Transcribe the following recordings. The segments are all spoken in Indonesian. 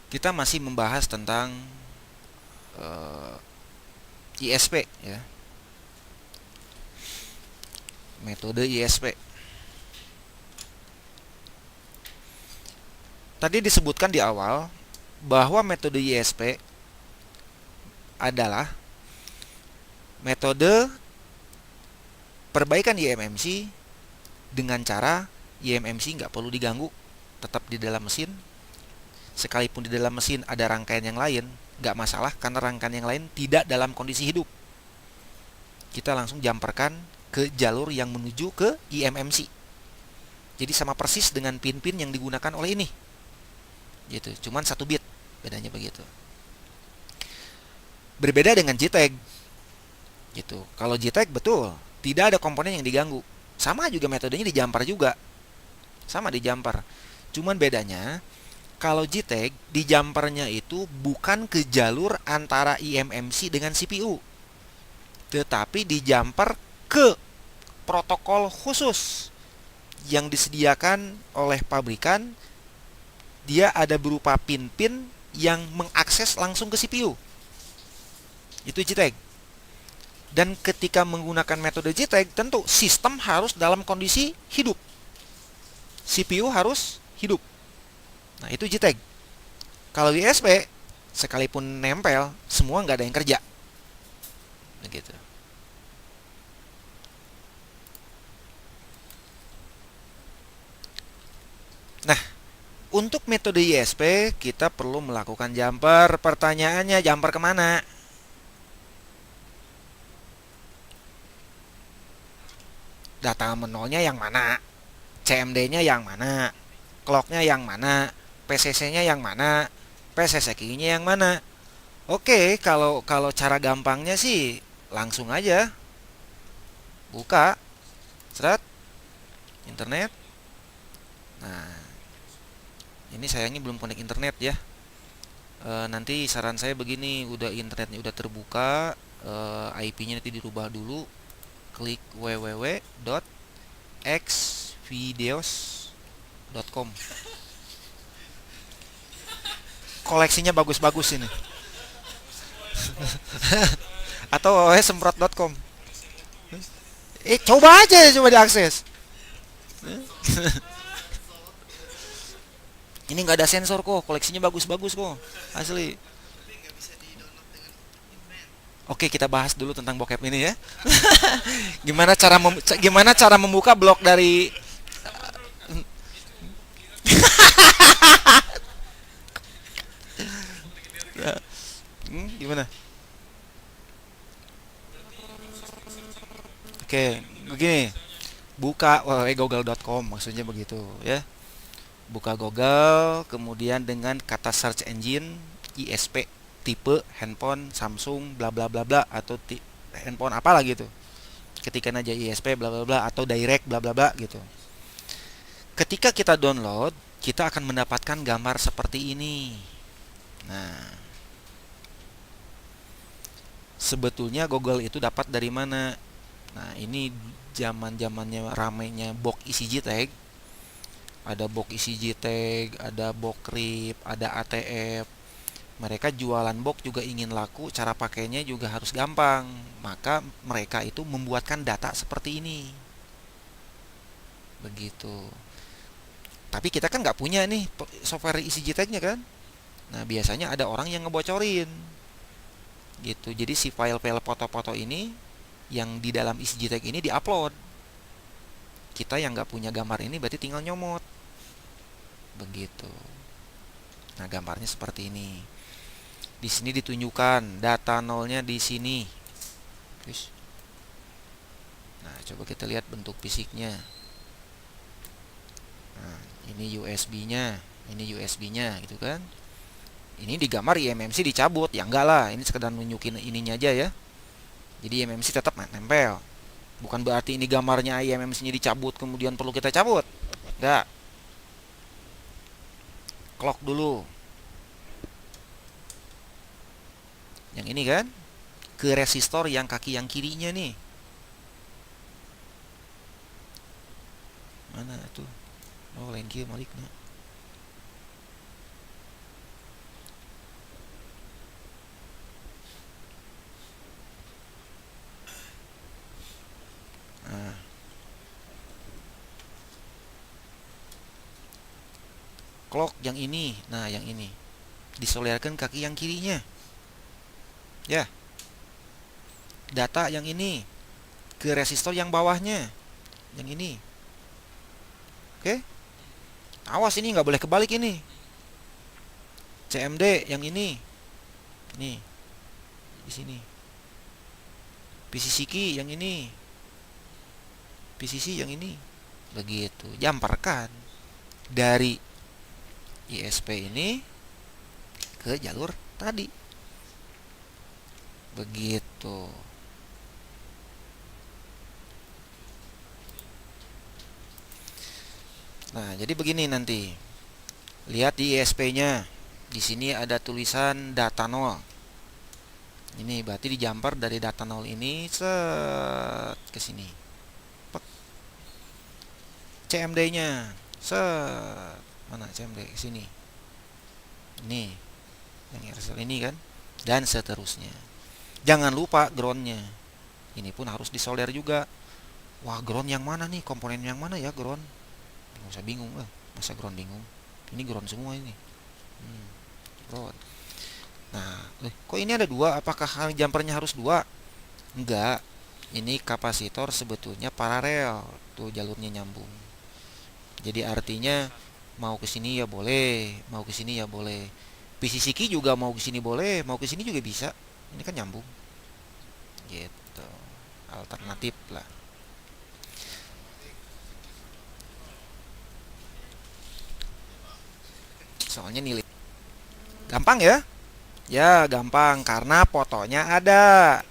Kita masih membahas tentang eh, ISP ya, metode ISP. Tadi disebutkan di awal bahwa metode ISP adalah metode perbaikan IMMC dengan cara IMMC nggak perlu diganggu, tetap di dalam mesin. Sekalipun di dalam mesin ada rangkaian yang lain, nggak masalah karena rangkaian yang lain tidak dalam kondisi hidup. Kita langsung jumperkan ke jalur yang menuju ke IMMC. Jadi sama persis dengan pin-pin yang digunakan oleh ini. Gitu, cuman 1 bit bedanya begitu. Berbeda dengan JTAG. Gitu. Kalau JTAG betul, tidak ada komponen yang diganggu. Sama juga metodenya di jumper juga. Sama di jumper. Cuman bedanya kalau JTAG di jumpernya itu bukan ke jalur antara IMMC dengan CPU, tetapi di jumper ke protokol khusus yang disediakan oleh pabrikan. Dia ada berupa pin-pin yang mengakses langsung ke CPU. Itu JTAG. Dan ketika menggunakan metode JTAG, tentu sistem harus dalam kondisi hidup. CPU harus hidup. Nah, itu JTAG. Kalau ISP, sekalipun nempel, semua nggak ada yang kerja. Begitu. Nah, untuk metode ISP, kita perlu melakukan jumper. Pertanyaannya, jumper kemana? Data menolnya yang mana? CMD-nya yang mana? Clock-nya yang mana? PCC-nya yang mana? PCC-nya yang mana? Oke, kalau kalau cara gampangnya sih langsung aja buka, seret, internet. Nah, ini sayangnya belum connect internet ya. Nanti saran saya begini, udah internetnya udah terbuka, IP-nya nanti dirubah dulu, klik www.xvideos.com. Koleksinya bagus-bagus ini. Atau semprot.com. Coba aja, coba diakses. Ini nggak ada sensor kok, koleksinya bagus-bagus kok, asli. Oke, kita bahas dulu tentang bokep ini ya. Gimana cara membuka blog dari gimana? Oke, begini. Buka google.com maksudnya begitu ya. Buka Google, kemudian dengan kata search engine ISP, tipe handphone Samsung bla bla bla bla, atau handphone apalah gitu. Ketikkan aja ISP bla bla bla atau direct bla bla bla gitu. Ketika kita download, kita akan mendapatkan gambar seperti ini. Nah, sebetulnya Google itu dapat dari mana? Nah, ini zaman-zamannya ramainya box isi JTAG. Ada box isi JTAG, ada box RIP, ada ATF. Mereka jualan box juga ingin laku, cara pakainya juga harus gampang. Maka mereka itu membuatkan data seperti ini. Begitu. Tapi kita kan nggak punya nih software isi JTAG-nya kan. Nah, biasanya ada orang yang ngebocorin. Gitu. Jadi si file-file foto-foto ini yang di dalam isi JTAG ini diupload. Kita yang nggak punya gambar ini berarti tinggal nyomot. Begitu. Nah, gambarnya seperti ini. Di sini ditunjukkan data nolnya di sini. Nah, coba kita lihat bentuk fisiknya. Nah, ini USB-nya, ini USB-nya gitu kan. Ini di gambar IMMC dicabut, ya enggak lah, ini sekedar nunjukin ininya aja ya. Jadi IMMC tetap nempel. Bukan berarti ini gambarnya IMMC-nya dicabut kemudian perlu kita cabut. Enggak. Clock dulu. Yang ini kan ke resistor yang kaki yang kirinya nih. Mana tuh? Oh, lain kia maliknya. clock yang ini. Nah, yang ini disolderkan kaki yang kirinya. Ya, data yang ini ke resistor yang bawahnya. Yang ini. Oke. Awas ini nggak boleh kebalik ini. CMD yang ini. Nih. Di sini. PCC key yang ini. PCC yang ini. Begitu. Jamparkan dari ISP ini ke jalur tadi. Begitu. Nah, jadi begini nanti. Lihat di ISP-nya. Di sini ada tulisan data 0. Ini berarti dijampar dari data 0 ini set ke sini. CMD-nya set. Mana CMD? Ke sini. Ini. Yang RSL ini kan. Dan seterusnya. Jangan lupa ground-nya. Ini pun harus disolder juga. Wah, ground yang mana nih? Komponen yang mana ya ground? Nggak usah bingung lah. Masa ground bingung? Ini ground semua ini. Ground. Nah, kok ini ada dua? Apakah jumpernya harus dua? Enggak. Ini kapasitor sebetulnya paralel. Tuh jalurnya nyambung. Jadi artinya mau ke sini ya boleh, mau ke sini ya boleh. PCC key juga mau ke sini boleh, mau ke sini juga bisa. Ini kan nyambung. Gitu. Alternatif lah. Soalnya nilai gampang ya? Ya, gampang karena fotonya ada.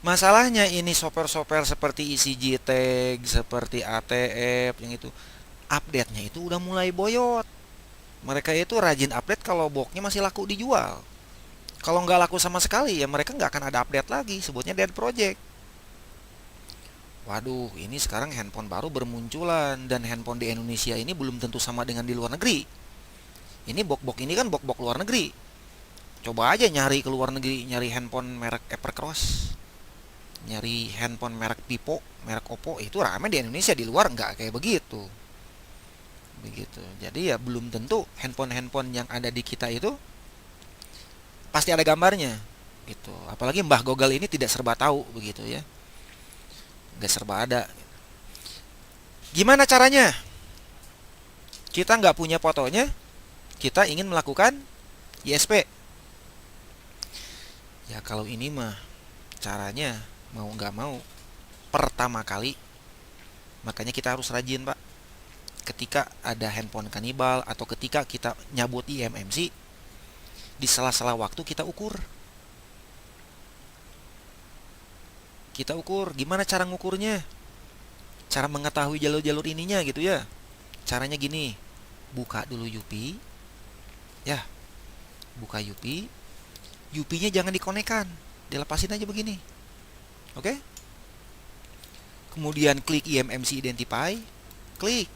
Masalahnya ini software-software seperti ECG tag, seperti ATF yang itu update-nya itu udah mulai boyot. Mereka itu rajin update kalau boxnya masih laku dijual. Kalau nggak laku sama sekali ya mereka nggak akan ada update lagi, sebutnya dead project. Waduh, ini sekarang handphone baru bermunculan dan handphone di Indonesia ini belum tentu sama dengan di luar negeri. Ini box-box ini kan box-box luar negeri. Coba aja nyari ke luar negeri, nyari handphone merek Evercross, nyari handphone merek Vivo, merek Oppo, itu rame di Indonesia, di luar nggak kayak begitu. Begitu. Jadi ya belum tentu handphone-handphone yang ada di kita itu pasti ada gambarnya. Gitu. Apalagi Mbah Google ini tidak serba tahu begitu ya. Nggak serba ada. Gimana caranya? Kita nggak punya fotonya, kita ingin melakukan ISP. Ya kalau ini mah caranya mau nggak mau pertama kali, makanya kita harus rajin Pak. Ketika ada handphone kanibal atau ketika kita nyabut eMMC, di sela-sela waktu kita ukur. Kita ukur, gimana cara ngukurnya? Cara mengetahui jalur-jalur ininya gitu ya. Caranya gini, buka dulu UPI. Ya, buka UPI. UPI-nya jangan dikonekkan, dilepasin aja begini. Oke? Kemudian klik eMMC Identify, klik.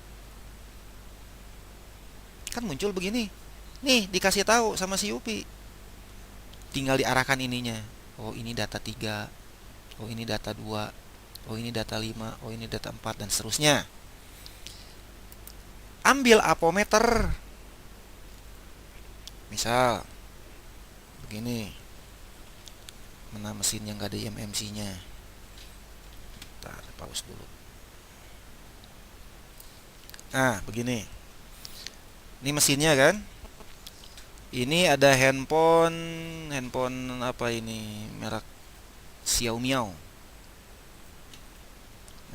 Kan muncul begini. Nih, dikasih tahu sama si UPI. Tinggal diarahkan ininya. Oh, ini data 3. Oh, ini data 2. Oh, ini data 5. Oh, ini data 4 dan seterusnya. Ambil apometer. Misal begini. Mana mesin yang gak ada eMMC-nya? Bentar, pause dulu. Nah, begini. Ini mesinnya kan? Ini ada handphone apa ini? Merek Xiaomi. Nah,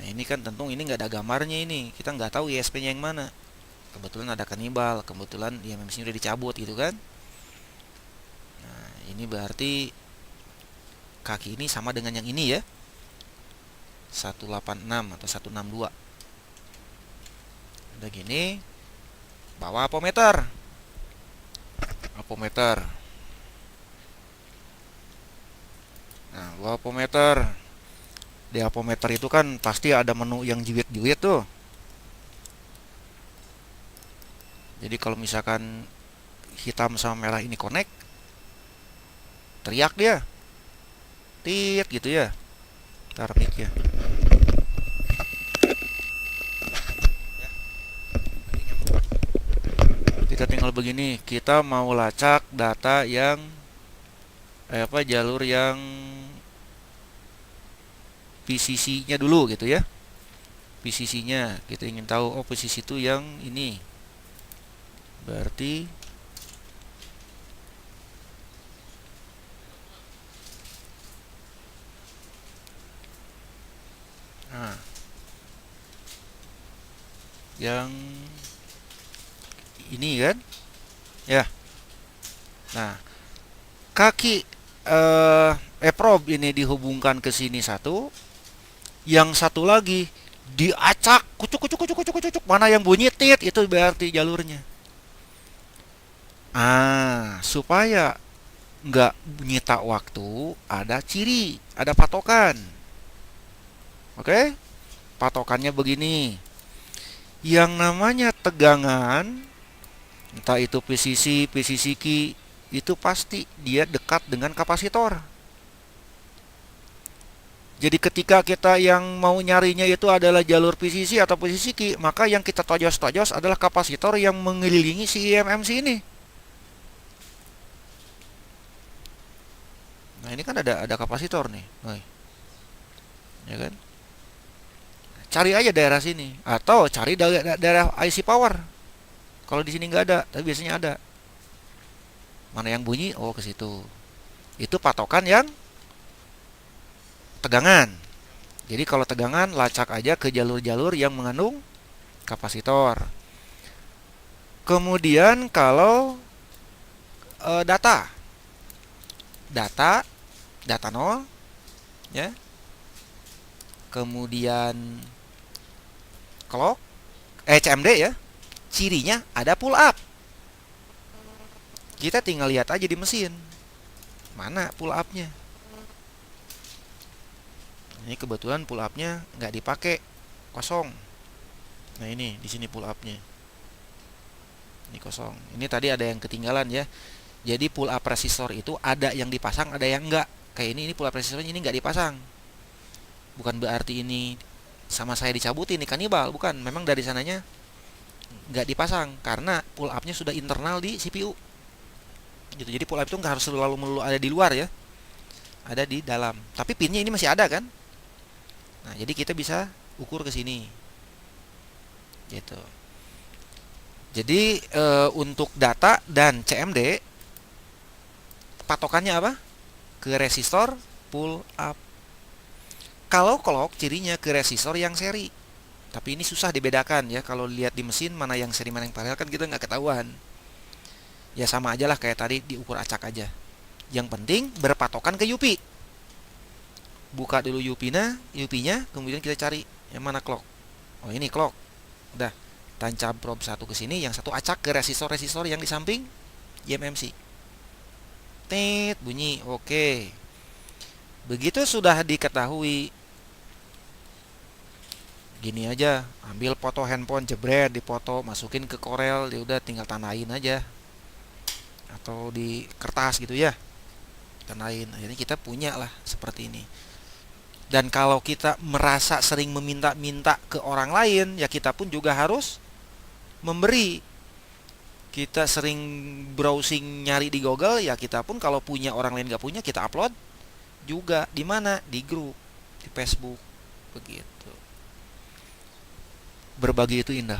ini kan tentu ini nggak ada gambarnya ini. Kita nggak tahu ISP-nya yang mana. Kebetulan ada kanibal, kebetulan eMMC udah dicabut gitu kan. Nah, ini berarti kaki ini sama dengan yang ini ya. 186 atau 162. Udah gini. Bawa apometer. Nah, bawa apometer. Di apometer itu kan pasti ada menu yang juit-juit tuh. Jadi kalau misalkan hitam sama merah ini connect, teriak dia. Tit gitu ya. Taruh mic ya. kita tinggal begini, kita mau lacak data yang jalur yang PCC-nya dulu gitu ya. PCC-nya kita ingin tahu, oh PCC itu yang ini. Berarti nah, yang ini kan? Ya. Nah, kaki probe ini dihubungkan ke sini satu, yang satu lagi diacak kucuk kucuk kucuk kucuk kucuk, mana yang bunyi tit itu berarti jalurnya. Supaya nggak nyita waktu, ada ciri, ada patokan. Oke? Patokannya begini. Yang namanya tegangan, entah itu PCC, PCCQ, itu pasti dia dekat dengan kapasitor. Jadi ketika kita yang mau nyarinya itu adalah jalur PCC atau PCCQ, maka yang kita tojos-tojos adalah kapasitor yang mengelilingi si IMMC ini. Nah, ini kan ada kapasitor nih. Ya kan? Cari aja daerah sini atau cari daerah IC power. Kalau di sini nggak ada, tapi biasanya ada. Mana yang bunyi? Oh, ke situ. Itu patokan yang tegangan. Jadi kalau tegangan, lacak aja ke jalur-jalur yang mengandung kapasitor. Kemudian kalau data 0 ya. Kemudian clock CMD ya. Cirinya ada pull up. Kita tinggal lihat aja di mesin. Mana pull up-nya? Ini kebetulan pull up-nya nggak dipakai, kosong. Nah, ini di sini pull up-nya. Ini kosong. Ini tadi ada yang ketinggalan ya. Jadi pull up resistor itu ada yang dipasang, ada yang enggak. Kayak ini pull up resistornya ini nggak dipasang. Bukan berarti ini sama saya dicabutin ini kanibal, bukan. Memang dari sananya nggak dipasang karena pull up-nya sudah internal di CPU. Gitu. Jadi pull up itu nggak harus melulu ada di luar ya. Ada di dalam. Tapi pinnya ini masih ada kan? Nah, jadi kita bisa ukur ke sini. Gitu. Jadi untuk data dan CMD patokannya apa? Ke resistor pull up. Kalau clock cirinya ke resistor yang seri. Tapi ini susah dibedakan ya. Kalau lihat di mesin mana yang seri mana yang paralel kan kita nggak ketahuan. Ya sama aja lah kayak tadi diukur acak aja. Yang penting berpatokan ke UP. Buka dulu UP-nya, kemudian kita cari yang mana clock. Oh, ini clock. Udah, tancap probe satu ke sini, yang satu acak ke resistor-resistor yang di samping IMMC. Tet, bunyi. Oke. Begitu sudah diketahui, gini aja, ambil foto handphone, jebret, dipoto, masukin ke Corel, dia udah tinggal tandain aja. Atau di kertas gitu ya. Tandain. Akhirnya kita punya lah seperti ini. Dan kalau kita merasa sering meminta-minta ke orang lain, ya kita pun juga harus memberi. Kita sering browsing nyari di Google, ya kita pun kalau punya orang lain gak punya, kita upload juga. Di mana? Di grup, di Facebook. Begitu. Berbagi itu indah.